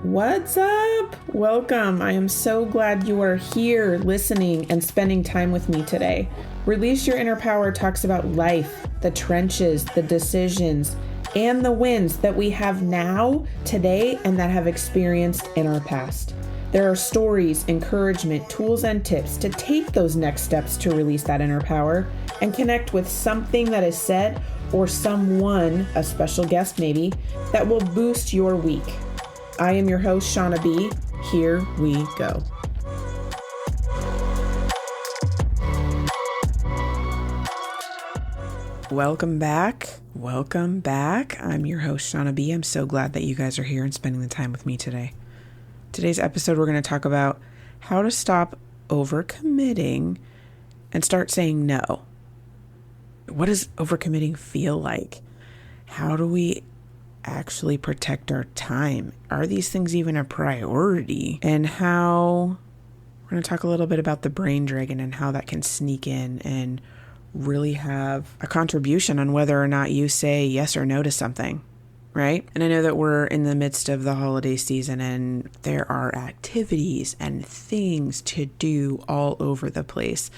What's up? Welcome. I am so glad you are here listening and spending time with me today. Release Your Inner Power talks about life, the trenches, the decisions, and the wins that we have now, today, and that have experienced in our past. There are stories, encouragement, tools, and tips to take those next steps to release that inner power and connect with something that is said or someone, a special guest maybe, that will boost your week. I am your host, Shauna B. Here we go. Welcome back. Welcome back. I'm your host, Shauna B. I'm so glad that you guys are here and spending the time with me today. Today's episode, we're going to talk about how to stop overcommitting and start saying no. What does overcommitting feel like? How do we actually protect our time? Are these things even a priority? And how we're going to talk a little bit about the brain dragon and how that can sneak in and really have a contribution on whether or not you say yes or no to something, right? And I know that we're in the midst of the holiday season and there are activities and things to do all over the place,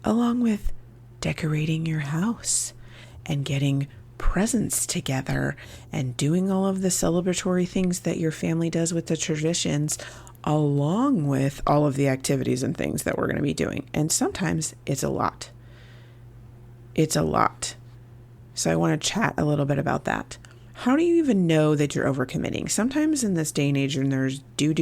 along with decorating your house and getting presents together and doing all of the celebratory things that your family does with the traditions, along with all of the activities and things that we're going to be doing. And sometimes it's a lot. It's a lot. So I want to chat a little bit about that. How do you even know that you're overcommitting? Sometimes in this day and age, and there's do,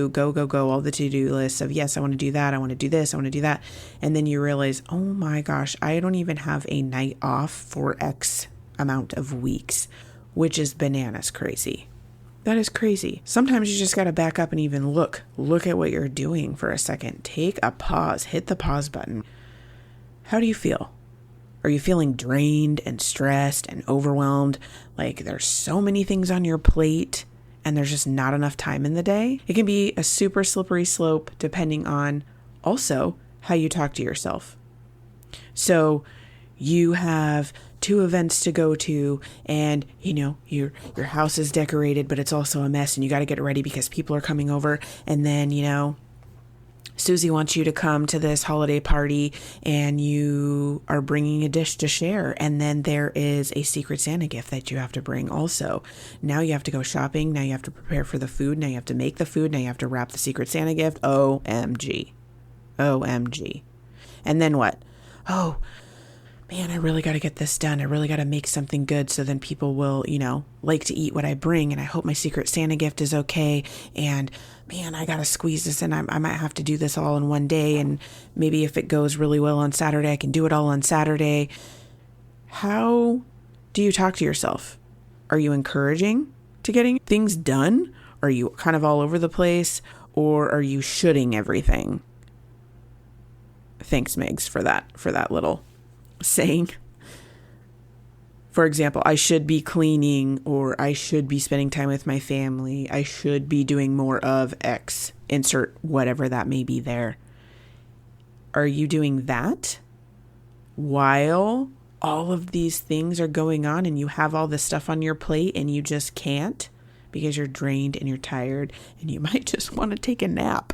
go, all the to-do lists of, yes, I want to do that, I want to do this, I want to do that. And then you realize, oh my gosh, I don't even have a night off for X amount of weeks, which is bananas crazy. That is crazy. Sometimes you just got to back up and even look at what you're doing for a second. Take a pause, hit the pause button. How do you feel? Are you feeling drained and stressed and overwhelmed? Like there's so many things on your plate and there's just not enough time in the day? It can be a super slippery slope depending on also how you talk to yourself. So you have 2 events to go to and your house is decorated, but it's also a mess and you got to get ready because people are coming over. And then, Susie wants you to come to this holiday party and you are bringing a dish to share. And then there is a Secret Santa gift that you have to bring also. Now you have to go shopping. Now you have to prepare for the food. Now you have to make the food. Now you have to wrap the Secret Santa gift. OMG. OMG. And then what? Oh, man, I really got to get this done. I really got to make something good so then people will, like to eat what I bring. And I hope my Secret Santa gift is okay. And man, I got to squeeze this in. I might have to do this all in one day. And maybe if it goes really well on Saturday, I can do it all on Saturday. How do you talk to yourself? Are you encouraging to getting things done? Are you kind of all over the place? Or are you shoulding everything? Thanks, Megs, for that little saying. For example, I should be cleaning, or I should be spending time with my family. I should be doing more of X, insert whatever that may be there. Are you doing that while all of these things are going on and you have all this stuff on your plate and you just can't because you're drained and you're tired and you might just want to take a nap?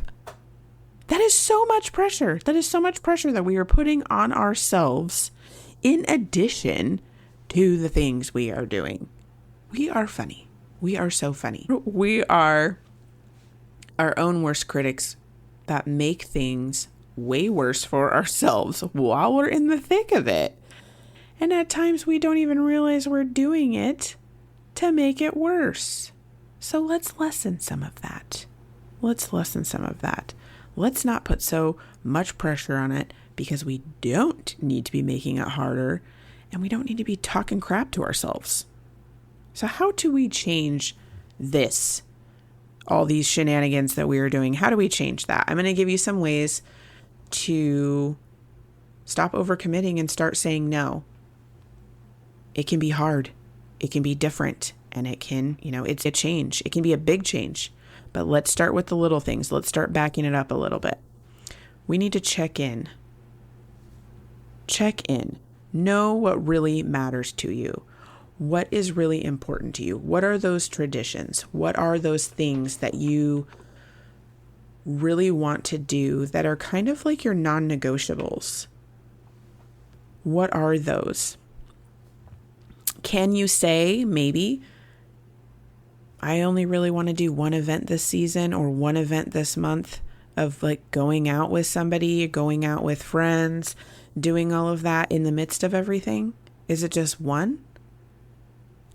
That is so much pressure. That is so much pressure that we are putting on ourselves in addition to the things we are doing. We are funny. We are so funny. We are our own worst critics that make things way worse for ourselves while we're in the thick of it. And at times we don't even realize we're doing it to make it worse. So let's lessen some of that. Let's not put so much pressure on it because we don't need to be making it harder and we don't need to be talking crap to ourselves. So how do we change this? All these shenanigans that we are doing, how do we change that? I'm going to give you some ways to stop overcommitting and start saying no. It can be hard. It can be different. And it can, it's a change. It can be a big change. But let's start with the little things. Let's start backing it up a little bit. We need to check in. Check in. Know what really matters to you. What is really important to you? What are those traditions? What are those things that you really want to do that are kind of like your non-negotiables? What are those? Can you say maybe, I only really want to do one event this season or one event this month of like going out with somebody, going out with friends, doing all of that in the midst of everything? Is it just one?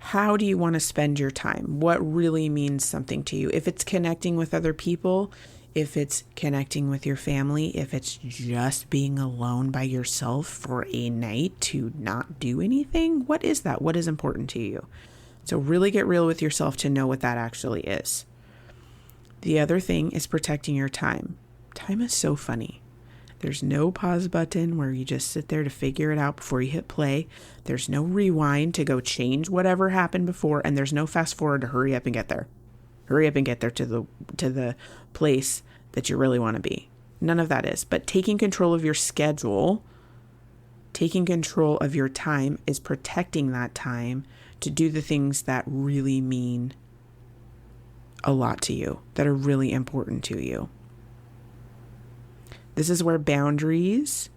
How do you want to spend your time? What really means something to you? If it's connecting with other people, if it's connecting with your family, if it's just being alone by yourself for a night to not do anything, what is that? What is important to you? So really get real with yourself to know what that actually is. The other thing is protecting your time. Time is so funny. There's no pause button where you just sit there to figure it out before you hit play. There's no rewind to go change whatever happened before, and there's no fast forward to hurry up and get there. Hurry up and get there to the place that you really want to be. None of that is. But taking control of your schedule, taking control of your time is protecting that time to do the things that really mean a lot to you, that are really important to you. This is where boundaries,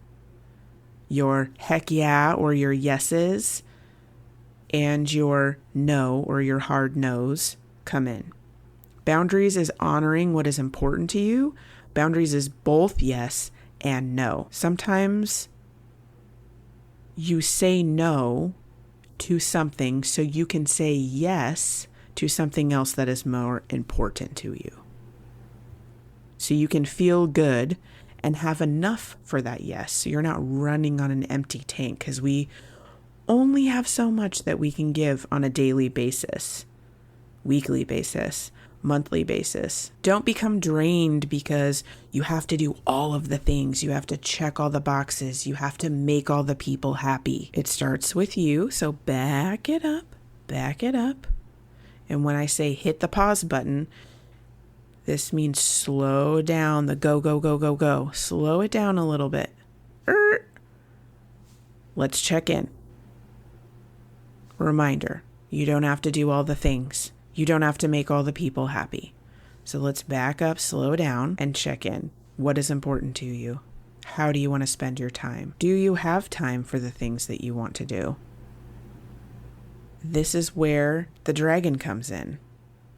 your heck yeah or your yeses, and your no or your hard no's come in. Boundaries is honoring what is important to you. Boundaries is both yes and no. Sometimes you say no to something so you can say yes to something else that is more important to you. So you can feel good and have enough for that yes. So you're not running on an empty tank, because we only have so much that we can give on a daily basis, weekly basis, monthly basis. Don't become drained because you have to do all of the things. You have to check all the boxes. You have to make all the people happy. It starts with you. So back it up, back it up. And when I say hit the pause button, this means slow down the go, go, go, go, go. Slow it down a little bit. Let's check in. Reminder, you don't have to do all the things. You don't have to make all the people happy. So let's back up, slow down, and check in. What is important to you? How do you want to spend your time? Do you have time for the things that you want to do? This is where the dragon comes in.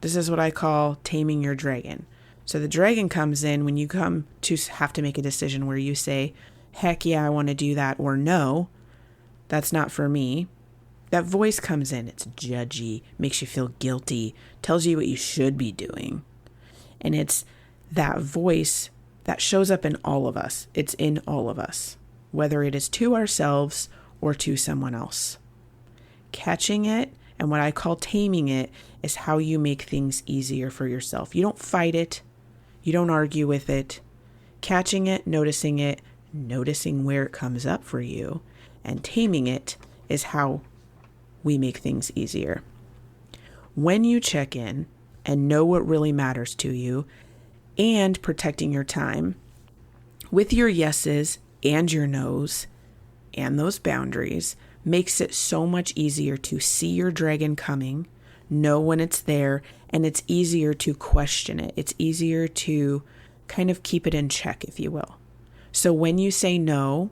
This is what I call taming your dragon. So the dragon comes in when you come to have to make a decision where you say, heck yeah, I want to do that, or no, that's not for me. That voice comes in. It's judgy, makes you feel guilty, tells you what you should be doing. And it's that voice that shows up in all of us. It's in all of us, whether it is to ourselves or to someone else. Catching it, and what I call taming it, is how you make things easier for yourself. You don't fight it. You don't argue with it. Catching it, noticing where it comes up for you, and taming it is how we make things easier. When you check in and know what really matters to you, and protecting your time with your yeses and your nos and those boundaries, makes it so much easier to see your dragon coming, know when it's there, and it's easier to question it. It's easier to kind of keep it in check, if you will. So when you say no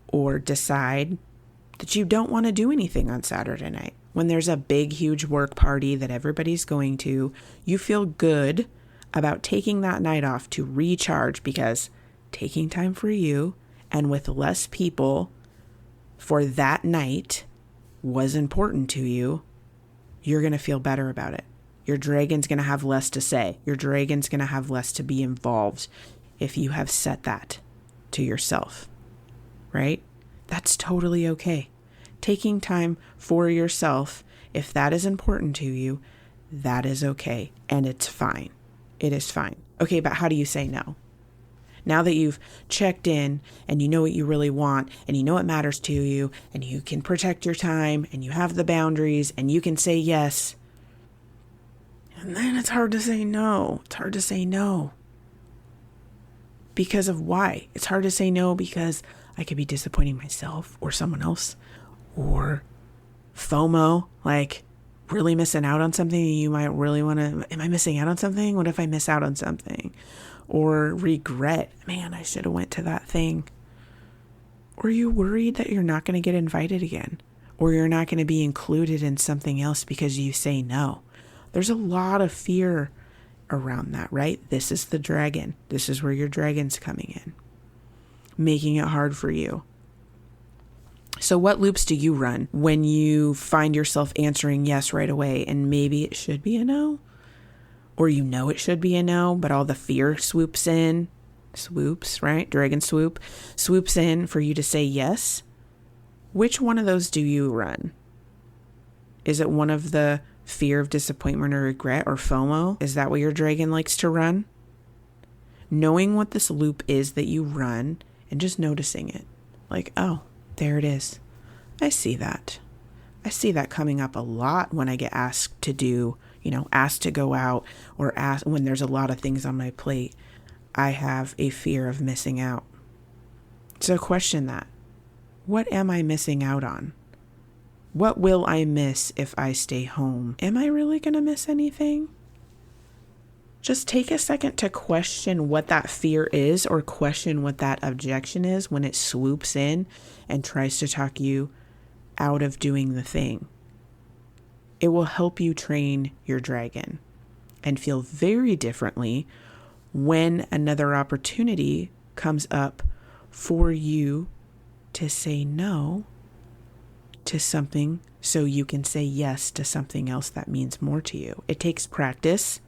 or decide that you don't want to do anything on Saturday night, when there's a big, huge work party that everybody's going to, you feel good about taking that night off to recharge, because taking time for you and with less people for that night was important to you, you're going to feel better about it. Your dragon's going to have less to say. Your dragon's going to have less to be involved if you have set that to yourself, right? That's totally okay. Taking time for yourself, if that is important to you, that is okay. And it's fine. It is fine. Okay, but how do you say no? Now that you've checked in and you know what you really want and you know what matters to you and you can protect your time and you have the boundaries and you can say yes, and then it's hard to say no. It's hard to say no. Because of why? It's hard to say no because I could be disappointing myself or someone else, or FOMO, like really missing out on something you might really want to, am I missing out on something? What if I miss out on something? Or regret, man, I should have went to that thing. Or are you worried that you're not going to get invited again? Or you're not going to be included in something else because you say no? There's a lot of fear around that, right? This is the dragon. This is where your dragon's coming in, making it hard for you. So what loops do you run when you find yourself answering yes right away and maybe it should be a no? Or you know it should be a no, but all the fear swoops in. Swoops, right? Dragon swoop. Swoops in for you to say yes. Which one of those do you run? Is it one of the fear of disappointment or regret or FOMO? Is that what your dragon likes to run? Knowing what this loop is that you run and just noticing it. Like, oh, there it is. I see that. I see that coming up a lot when I get asked to do, asked to go out or asked when there's a lot of things on my plate. I have a fear of missing out. So question that. What am I missing out on? What will I miss if I stay home? Am I really going to miss anything? Just take a second to question what that fear is or question what that objection is when it swoops in and tries to talk you out of doing the thing. It will help you train your dragon and feel very differently when another opportunity comes up for you to say no to something so you can say yes to something else that means more to you. It takes practice.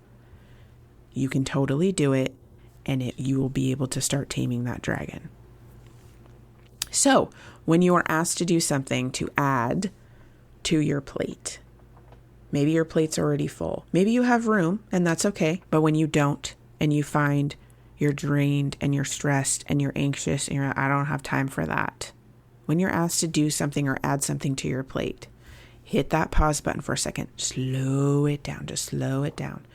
You can totally do it, and you will be able to start taming that dragon. So, when you are asked to do something to add to your plate, maybe your plate's already full. Maybe you have room, and that's okay. But when you don't, and you find you're drained, and you're stressed, and you're anxious, and I don't have time for that. When you're asked to do something or add something to your plate, hit that pause button for a second. Slow it down. Just slow it down.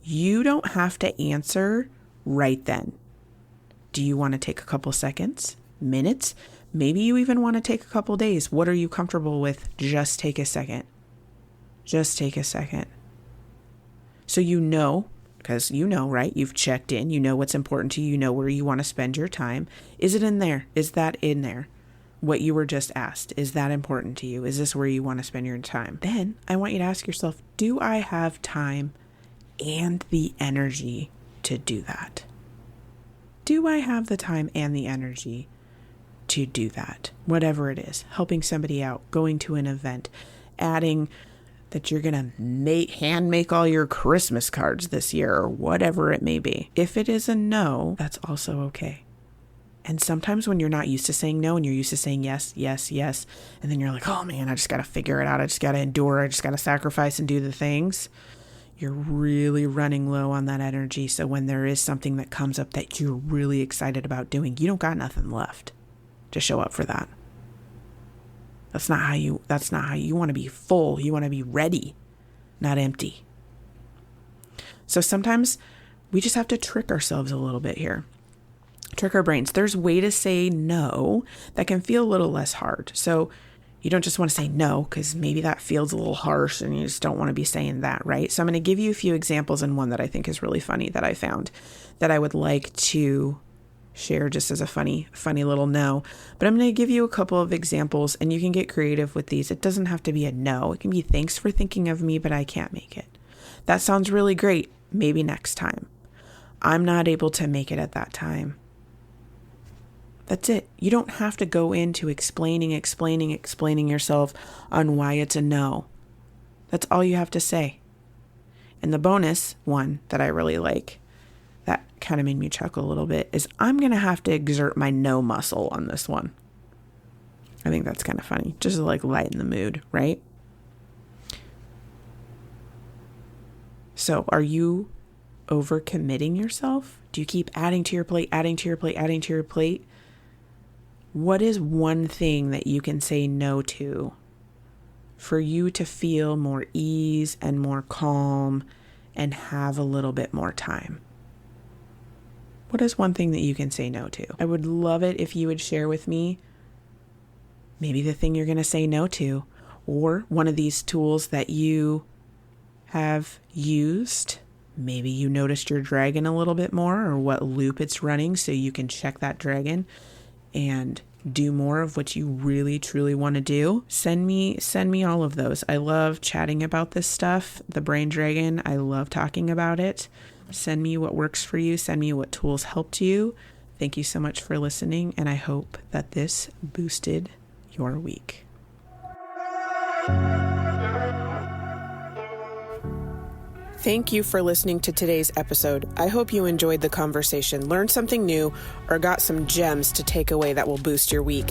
You don't have to answer right then. Do you want to take a couple seconds, minutes? Maybe you even want to take a couple days. What are you comfortable with? Just take a second. Just take a second. So because right? You've checked in. You know what's important to you. You know where you want to spend your time. Is it in there? Is that in there? What you were just asked, is that important to you? Is this where you want to spend your time? Then I want you to ask yourself, do I have time and the energy to do that? Do I have the time and the energy to do that? Whatever it is, helping somebody out, going to an event, adding that you're going to hand make all your Christmas cards this year or whatever it may be. If it is a no, that's also okay. And sometimes when you're not used to saying no and you're used to saying yes, yes, yes, and then you're like, oh man, I just got to figure it out. I just got to endure. I just got to sacrifice and do the things. You're really running low on that energy. So when there is something that comes up that you're really excited about doing, you don't got nothing left to show up for that. That's not how you want to be full. You want to be ready, not empty. So sometimes we just have to trick ourselves a little bit here. Trick our brains. There's a way to say no that can feel a little less hard. So you don't just want to say no because maybe that feels a little harsh and you just don't want to be saying that, right? So I'm going to give you a few examples and one that I think is really funny that I found that I would like to share just as a funny little no. But I'm going to give you a couple of examples and you can get creative with these. It doesn't have to be a no. It can be thanks for thinking of me, but I can't make it. That sounds really great. Maybe next time. I'm not able to make it at that time. That's it. You don't have to go into explaining yourself on why it's a no. That's all you have to say. And the bonus one that I really like, that kind of made me chuckle a little bit, is I'm going to have to exert my no muscle on this one. I think that's kind of funny. Just to lighten the mood, right? So are you overcommitting yourself? Do you keep adding to your plate? What is one thing that you can say no to for you to feel more ease and more calm and have a little bit more time? What is one thing that you can say no to? I would love it if you would share with me maybe the thing you're going to say no to, or one of these tools that you have used. Maybe you noticed your dragon a little bit more, or what loop it's running, so you can check that dragon and do more of what you really truly want to do. Send me all of those. I love chatting about this stuff. The brain dragon, I love talking about it. Send me what works for you. Send me what tools helped you. Thank you so much for listening, and I hope that this boosted your week. Thank you for listening to today's episode. I hope you enjoyed the conversation, learned something new, or got some gems to take away that will boost your week.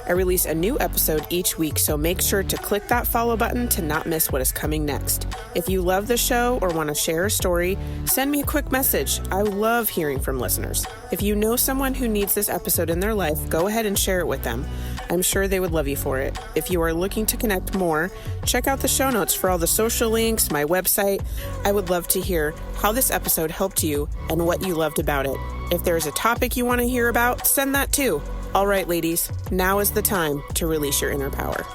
I release a new episode each week, so make sure to click that follow button to not miss what is coming next. If you love the show or want to share a story, send me a quick message. I love hearing from listeners. If you know someone who needs this episode in their life, go ahead and share it with them. I'm sure they would love you for it. If you are looking to connect more, check out the show notes for all the social links, my website. I would love to hear how this episode helped you and what you loved about it. If there's a topic you want to hear about, send that too. All right, ladies, now is the time to release your inner power.